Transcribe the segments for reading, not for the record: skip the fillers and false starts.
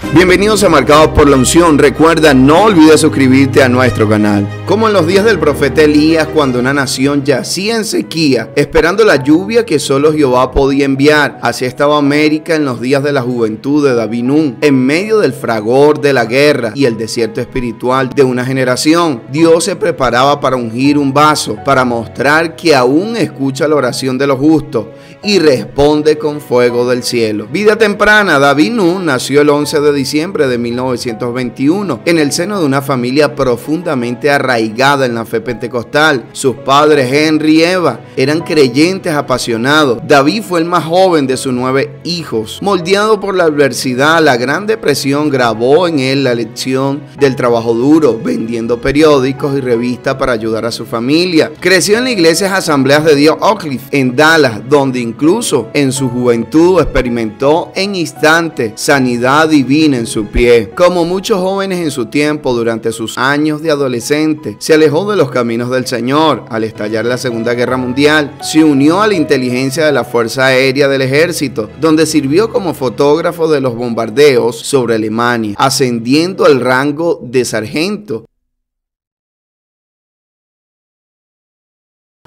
Bienvenidos a Marcados por la Unción. Recuerda, no olvides suscribirte a nuestro canal. Como en los días del profeta Elías, cuando una nación yacía en sequía, esperando la lluvia que solo Jehová podía enviar, así estaba América en los días de la juventud de David Nun, en medio del fragor de la guerra y el desierto espiritual de una generación. Dios se preparaba para ungir un vaso, para mostrar que aún escucha la oración de los justos y responde con fuego del cielo. Vida temprana. David Nun nació el 11 de diciembre de 1921 en el seno de una familia profundamente arraigada en la fe pentecostal. Sus padres, Henry y Eva, eran creyentes apasionados. David fue el más joven de sus 9 hijos. Moldeado por la adversidad, la Gran Depresión grabó en él la lección del trabajo duro, vendiendo periódicos y revistas para ayudar a su familia. Creció en la iglesia Asambleas de Dios Oak Cliff, en Dallas, donde incluso en su juventud experimentó en instante sanidad divina en su pie. Como muchos jóvenes en su tiempo, durante sus años de adolescente, se alejó de los caminos del Señor. Al estallar la Segunda Guerra Mundial, se unió a la inteligencia de la Fuerza Aérea del Ejército, donde sirvió como fotógrafo de los bombardeos sobre Alemania, ascendiendo al rango de sargento.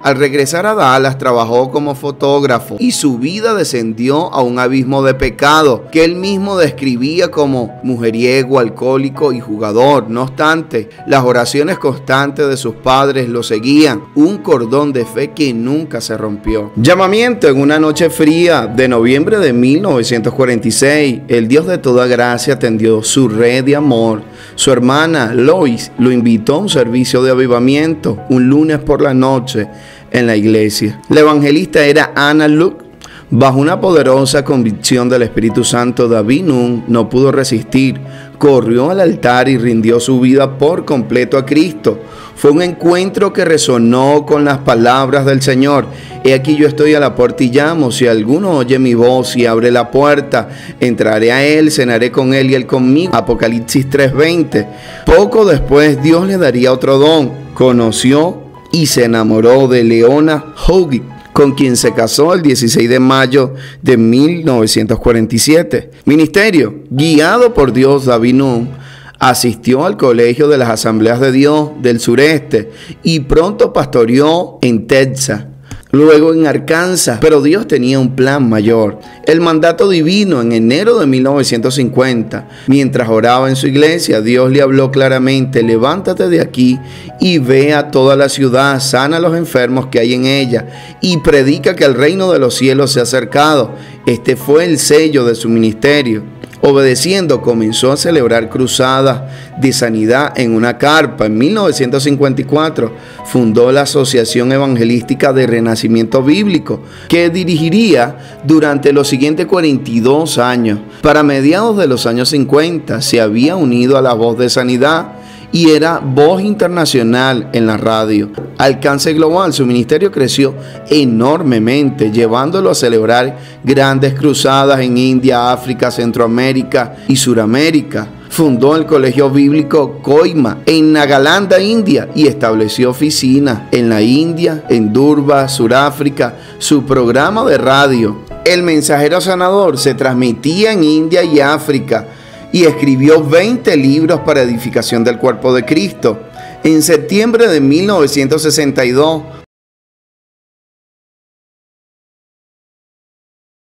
Al regresar a Dallas, trabajó como fotógrafo y su vida descendió a un abismo de pecado que él mismo describía como mujeriego, alcohólico y jugador. No obstante, las oraciones constantes de sus padres lo seguían, un cordón de fe que nunca se rompió. Llamamiento. En una noche fría de noviembre de 1946, el Dios de toda gracia tendió su red de amor. Su hermana Lois lo invitó a un servicio de avivamiento un lunes por la noche en la iglesia. La evangelista era Anna Luke. Bajo una poderosa convicción del Espíritu Santo, David Nun no pudo resistir. Corrió al altar y rindió su vida por completo a Cristo. Fue un encuentro que resonó con las palabras del Señor. He aquí yo estoy a la puerta y llamo. Si alguno oye mi voz y abre la puerta, entraré a él, cenaré con él y él conmigo. Apocalipsis 3:20. Poco después Dios le daría otro don. Conoció y se enamoró de Leona Haughey, con quien se casó el 16 de mayo de 1947. Ministerio. Guiado por Dios, David Nun asistió al colegio de las Asambleas de Dios del sureste y pronto pastoreó en Texas, luego en Arkansas, pero Dios tenía un plan mayor. El mandato divino. En enero de 1950, mientras oraba en su iglesia, Dios le habló claramente: levántate de aquí y ve a toda la ciudad, sana a los enfermos que hay en ella y predica que el reino de los cielos se ha acercado. Este fue el sello de su ministerio. Obedeciendo, comenzó a celebrar cruzadas de sanidad en una carpa. En 1954 fundó la Asociación Evangelística de Renacimiento Bíblico, que dirigiría durante los siguientes 42 años. Para mediados de los años 50 se había unido a la Voz de Sanidad y era voz internacional en la radio. Alcance global. Su ministerio creció enormemente, llevándolo a celebrar grandes cruzadas en India, África, Centroamérica y Suramérica. Fundó el Colegio Bíblico Koima en Nagaland, India, y estableció oficinas en la India, en Durban, Suráfrica. Su programa de radio, El Mensajero Sanador, se transmitía en India y África, y escribió 20 libros para edificación del cuerpo de Cristo. En septiembre de 1962,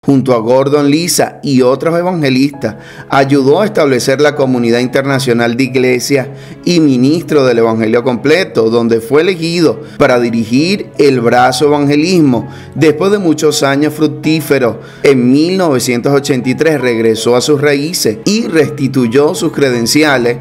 junto a Gordon Lisa y otros evangelistas, ayudó a establecer la Comunidad Internacional de Iglesias y ministro del Evangelio Completo, donde fue elegido para dirigir el brazo evangelismo. Después de muchos años fructíferos, en 1983 regresó a sus raíces y restituyó sus credenciales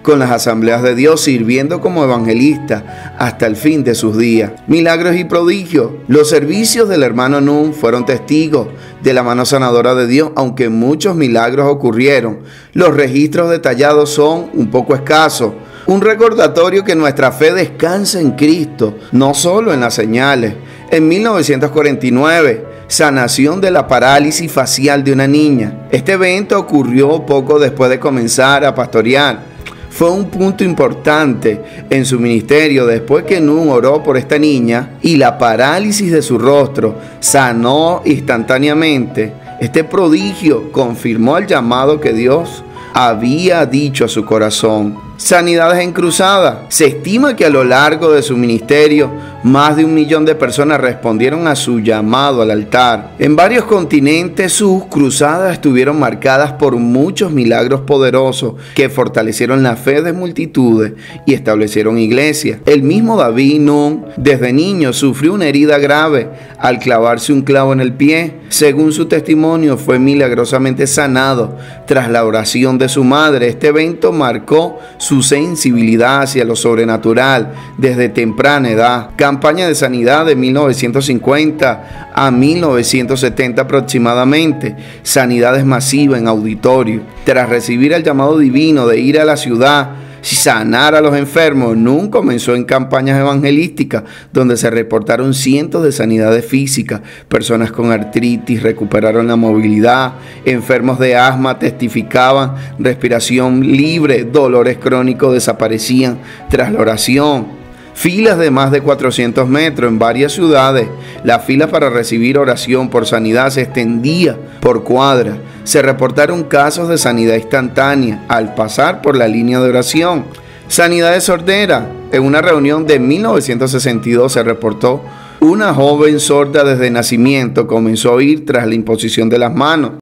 con las Asambleas de Dios, sirviendo como evangelista hasta el fin de sus días. Milagros y prodigios. Los servicios del hermano Nun fueron testigos de la mano sanadora de Dios, aunque muchos milagros ocurrieron. Los registros detallados son un poco escasos. Un recordatorio que nuestra fe descansa en Cristo, no solo en las señales. En 1949, sanación de la parálisis facial de una niña. Este evento ocurrió poco después de comenzar a pastorear. Fue un punto importante en su ministerio después que Nun oró por esta niña y la parálisis de su rostro sanó instantáneamente. Este prodigio confirmó el llamado que Dios había dicho a su corazón. Sanidades en cruzada. Se estima que a lo largo de su ministerio, más de 1 millón de personas respondieron a su llamado al altar. En varios continentes sus cruzadas estuvieron marcadas por muchos milagros poderosos que fortalecieron la fe de multitudes y establecieron iglesias. El mismo David Nun, desde niño, sufrió una herida grave al clavarse un clavo en el pie. Según su testimonio, fue milagrosamente sanado tras la oración de su madre. Este evento marcó su sensibilidad hacia lo sobrenatural desde temprana edad. Campaña de sanidad de 1950 a 1970 aproximadamente. Sanidades masivas en auditorio. Tras recibir el llamado divino de ir a la ciudad, sanar a los enfermos, Nun comenzó en campañas evangelísticas donde se reportaron cientos de sanidades físicas. Personas con artritis recuperaron la movilidad, enfermos de asma testificaban respiración libre, dolores crónicos desaparecían tras la oración. Filas de más de 400 metros en varias ciudades. La fila para recibir oración por sanidad se extendía por cuadras. Se reportaron casos de sanidad instantánea al pasar por la línea de oración. Sanidad de sordera. En una reunión de 1962 se reportó una joven sorda desde nacimiento comenzó a oír tras la imposición de las manos.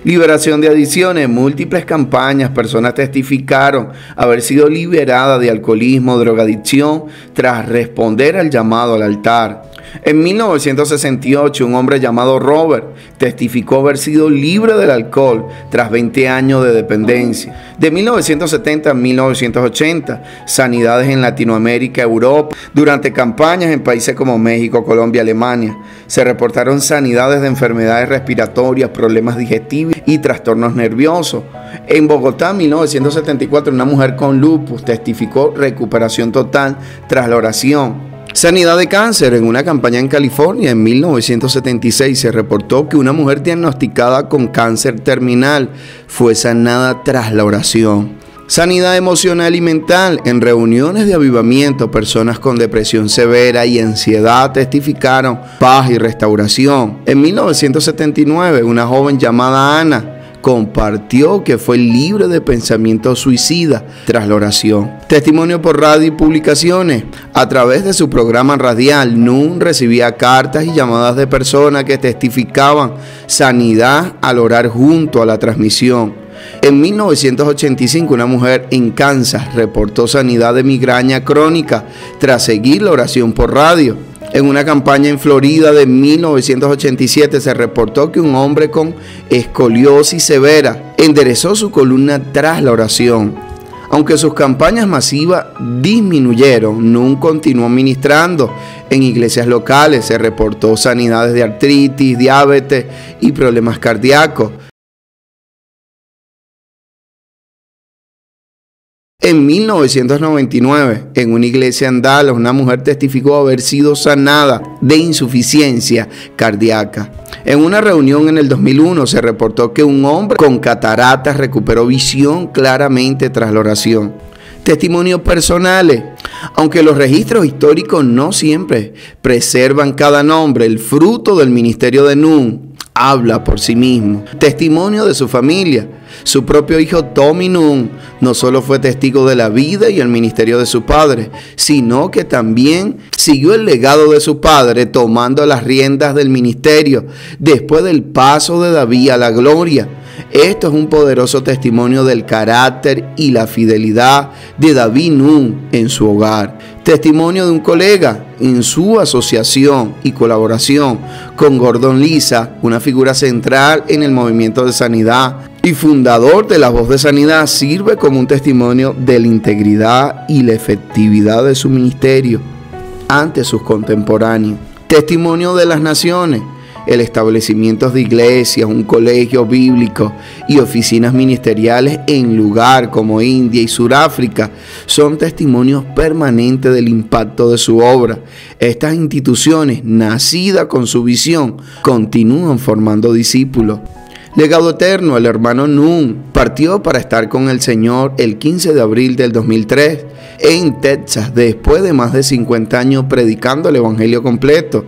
Liberación de adicciones, múltiples campañas, personas testificaron haber sido liberadas de alcoholismo, drogadicción, tras responder al llamado al altar. En 1968, un hombre llamado Robert testificó haber sido libre del alcohol tras 20 años de dependencia. De 1970 a 1980, sanidades en Latinoamérica, Europa. Durante campañas en países como México, Colombia, Alemania, se reportaron sanidades de enfermedades respiratorias, problemas digestivos y trastornos nerviosos. En Bogotá, 1974, una mujer con lupus testificó recuperación total tras la oración. Sanidad de cáncer. En una campaña en California en 1976 se reportó que una mujer diagnosticada con cáncer terminal fue sanada tras la oración. Sanidad emocional y mental. En reuniones de avivamiento, personas con depresión severa y ansiedad testificaron paz y restauración. En 1979, una joven llamada Ana compartió que fue libre de pensamientos suicidas tras la oración. Testimonio por radio y publicaciones. A través de su programa radial, Nun recibía cartas y llamadas de personas que testificaban sanidad al orar junto a la transmisión. En 1985, una mujer en Kansas reportó sanidad de migraña crónica tras seguir la oración por radio. En una campaña en Florida de 1987 se reportó que un hombre con escoliosis severa enderezó su columna tras la oración. Aunque sus campañas masivas disminuyeron, Nun continuó ministrando. En iglesias locales se reportó sanidades de artritis, diabetes y problemas cardíacos. En 1999, en una iglesia en Dallas, una mujer testificó haber sido sanada de insuficiencia cardíaca. En una reunión en el 2001 se reportó que un hombre con cataratas recuperó visión claramente tras la oración. Testimonios personales. Aunque los registros históricos no siempre preservan cada nombre, el fruto del ministerio de Nun habla por sí mismo. Testimonio de su familia. Su propio hijo Tommy Nun no solo fue testigo de la vida y el ministerio de su padre, sino que también siguió el legado de su padre tomando las riendas del ministerio después del paso de David a la gloria. Esto es un poderoso testimonio del carácter y la fidelidad de David Nun en su hogar. Testimonio de un colega en su asociación y colaboración con Gordon Lisa, una figura central en el movimiento de sanidad y fundador de La Voz de Sanidad, sirve como un testimonio de la integridad y la efectividad de su ministerio ante sus contemporáneos. Testimonio de las naciones. El establecimiento de iglesias, un colegio bíblico y oficinas ministeriales en lugares como India y Sudáfrica son testimonios permanentes del impacto de su obra. Estas instituciones, nacidas con su visión, continúan formando discípulos. Legado eterno. El hermano Nun partió para estar con el Señor el 15 de abril del 2003 en Texas, después de más de 50 años predicando el evangelio completo.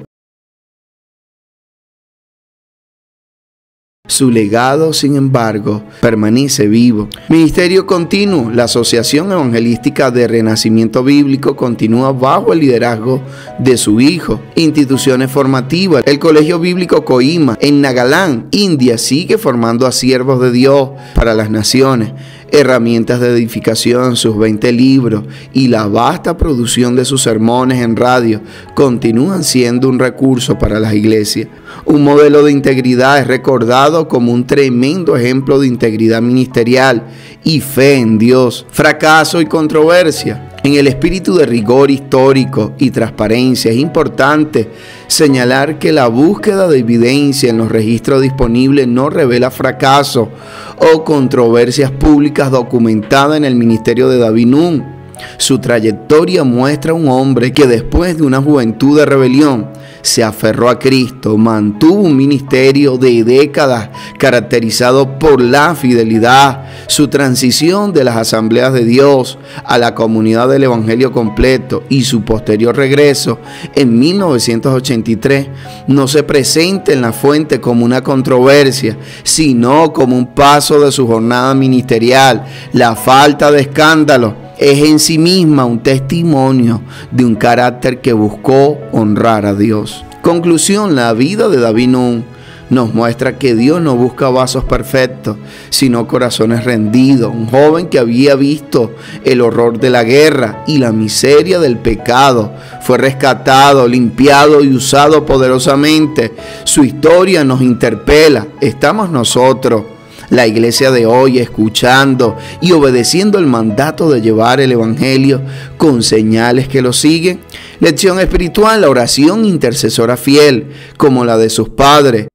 Su legado, sin embargo, permanece vivo. Ministerio continuo. La Asociación Evangelística de Renacimiento Bíblico continúa bajo el liderazgo de su hijo. Instituciones formativas. El Colegio Bíblico Coima en Nagaland, India, sigue formando a siervos de Dios para las naciones. Herramientas de edificación, sus 20 libros y la vasta producción de sus sermones en radio continúan siendo un recurso para las iglesias. Un modelo de integridad, es recordado como un tremendo ejemplo de integridad ministerial y fe en Dios. Fracaso y controversia. En el espíritu de rigor histórico y transparencia es importante señalar que la búsqueda de evidencia en los registros disponibles no revela fracaso o controversias públicas documentadas en el ministerio de David Nunn. Su trayectoria muestra a un hombre que después de una juventud de rebelión se aferró a Cristo, mantuvo un ministerio de décadas caracterizado por la fidelidad. Su transición de las asambleas de Dios a la comunidad del Evangelio completo y su posterior regreso en 1983 no se presenta en la fuente como una controversia, sino como un paso de su jornada ministerial. La falta de escándalo es en sí misma un testimonio de un carácter que buscó honrar a Dios. Conclusión: la vida de David Nunn nos muestra que Dios no busca vasos perfectos, sino corazones rendidos. Un joven que había visto el horror de la guerra y la miseria del pecado, fue rescatado, limpiado y usado poderosamente. Su historia nos interpela. ¿Estamos nosotros, la iglesia de hoy, escuchando y obedeciendo el mandato de llevar el evangelio con señales que lo siguen? Lección espiritual: la oración intercesora fiel, como la de sus padres,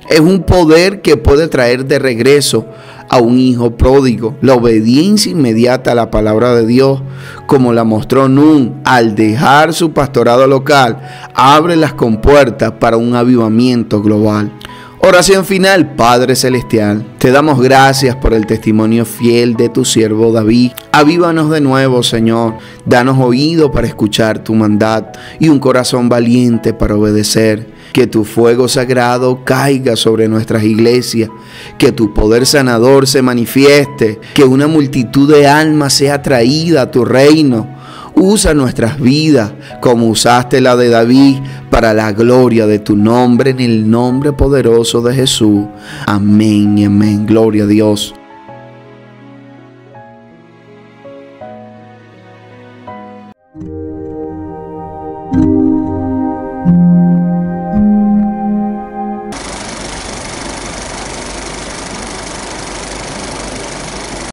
es un poder que puede traer de regreso a un hijo pródigo. La obediencia inmediata a la palabra de Dios, como la mostró Nunn al dejar su pastorado local, abre las compuertas para un avivamiento global. Oración final. Padre Celestial, te damos gracias por el testimonio fiel de tu siervo David. Avívanos de nuevo, Señor. Danos oído para escuchar tu mandato y un corazón valiente para obedecer. Que tu fuego sagrado caiga sobre nuestras iglesias, que tu poder sanador se manifieste, que una multitud de almas sea traída a tu reino. Usa nuestras vidas como usaste la de David para la gloria de tu nombre, en el nombre poderoso de Jesús. Amén y amén. Gloria a Dios.